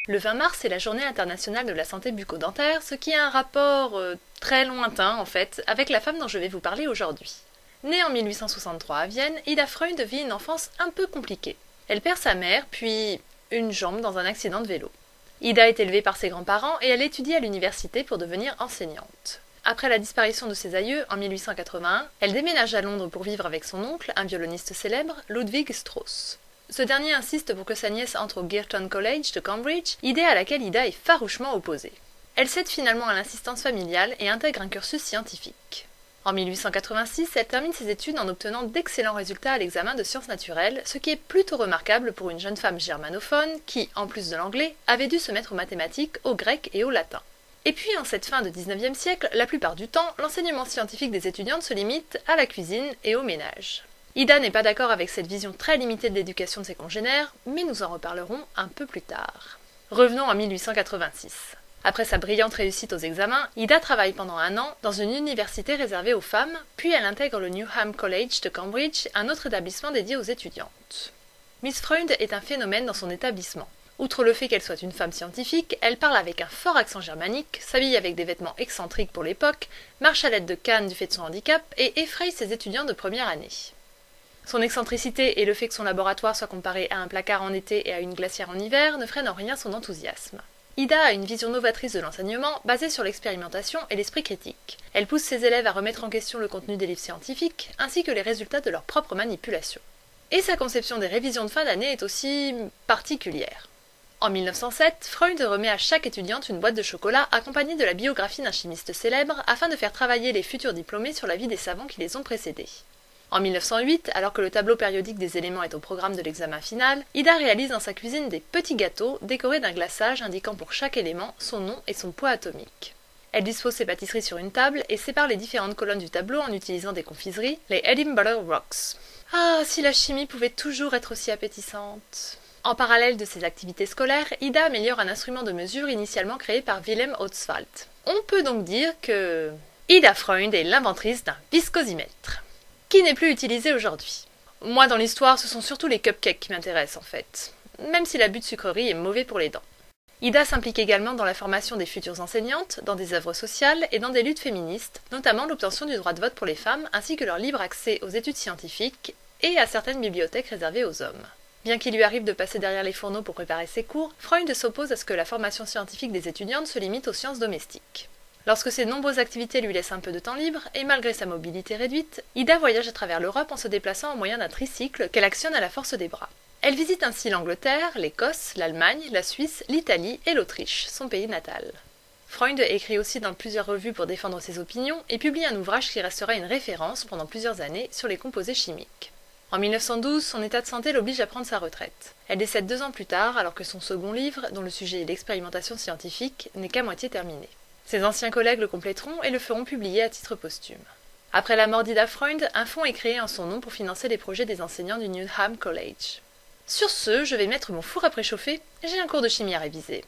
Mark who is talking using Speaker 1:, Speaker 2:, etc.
Speaker 1: Le 20 mars, c'est la journée internationale de la santé bucco-dentaire, ce qui a un rapport très lointain, en fait, avec la femme dont je vais vous parler aujourd'hui. Née en 1863 à Vienne, Ida Freund vit une enfance un peu compliquée. Elle perd sa mère, puis une jambe dans un accident de vélo. Ida est élevée par ses grands-parents et elle étudie à l'université pour devenir enseignante. Après la disparition de ses aïeux en 1881, elle déménage à Londres pour vivre avec son oncle, un violoniste célèbre, Ludwig Strauss. Ce dernier insiste pour que sa nièce entre au Girton College de Cambridge, idée à laquelle Ida est farouchement opposée. Elle cède finalement à l'insistance familiale et intègre un cursus scientifique. En 1886, elle termine ses études en obtenant d'excellents résultats à l'examen de sciences naturelles, ce qui est plutôt remarquable pour une jeune femme germanophone qui, en plus de l'anglais, avait dû se mettre aux mathématiques, au grec et au latin. Et puis, en cette fin de 19e siècle, la plupart du temps, l'enseignement scientifique des étudiantes se limite à la cuisine et au ménage. Ida n'est pas d'accord avec cette vision très limitée de l'éducation de ses congénères, mais nous en reparlerons un peu plus tard. Revenons en 1886. Après sa brillante réussite aux examens, Ida travaille pendant un an dans une université réservée aux femmes, puis elle intègre le Newham College de Cambridge, un autre établissement dédié aux étudiantes. Miss Freund est un phénomène dans son établissement. Outre le fait qu'elle soit une femme scientifique, elle parle avec un fort accent germanique, s'habille avec des vêtements excentriques pour l'époque, marche à l'aide de cannes du fait de son handicap et effraie ses étudiants de première année. Son excentricité et le fait que son laboratoire soit comparé à un placard en été et à une glacière en hiver ne freinent en rien son enthousiasme. Ida a une vision novatrice de l'enseignement basée sur l'expérimentation et l'esprit critique. Elle pousse ses élèves à remettre en question le contenu des livres scientifiques ainsi que les résultats de leur propre manipulation. Et sa conception des révisions de fin d'année est aussi particulière. En 1907, Freund remet à chaque étudiante une boîte de chocolat accompagnée de la biographie d'un chimiste célèbre afin de faire travailler les futurs diplômés sur la vie des savants qui les ont précédés. En 1908, alors que le tableau périodique des éléments est au programme de l'examen final, Ida réalise dans sa cuisine des petits gâteaux décorés d'un glaçage indiquant pour chaque élément son nom et son poids atomique. Elle dispose ses pâtisseries sur une table et sépare les différentes colonnes du tableau en utilisant des confiseries, les Edinburgh Rocks. Ah, si la chimie pouvait toujours être aussi appétissante! En parallèle de ses activités scolaires, Ida améliore un instrument de mesure initialement créé par Wilhelm Ostwald. On peut donc dire que Ida Freund est l'inventrice d'un viscosimètre, qui n'est plus utilisé aujourd'hui. Moi, dans l'histoire, ce sont surtout les cupcakes qui m'intéressent en fait, même si l'abus de sucrerie est mauvais pour les dents. Ida s'implique également dans la formation des futures enseignantes, dans des œuvres sociales et dans des luttes féministes, notamment l'obtention du droit de vote pour les femmes ainsi que leur libre accès aux études scientifiques et à certaines bibliothèques réservées aux hommes. Bien qu'il lui arrive de passer derrière les fourneaux pour préparer ses cours, Freund s'oppose à ce que la formation scientifique des étudiantes se limite aux sciences domestiques. Lorsque ses nombreuses activités lui laissent un peu de temps libre, et malgré sa mobilité réduite, Ida voyage à travers l'Europe en se déplaçant au moyen d'un tricycle qu'elle actionne à la force des bras. Elle visite ainsi l'Angleterre, l'Écosse, l'Allemagne, la Suisse, l'Italie et l'Autriche, son pays natal. Freund écrit aussi dans plusieurs revues pour défendre ses opinions et publie un ouvrage qui restera une référence pendant plusieurs années sur les composés chimiques. En 1912, son état de santé l'oblige à prendre sa retraite. Elle décède 2 ans plus tard, alors que son second livre, dont le sujet est l'expérimentation scientifique, n'est qu'à moitié terminé. Ses anciens collègues le compléteront et le feront publier à titre posthume. Après la mort d'Ida Freund, un fonds est créé en son nom pour financer les projets des enseignants du Newham College. Sur ce, je vais mettre mon four à préchauffer, j'ai un cours de chimie à réviser.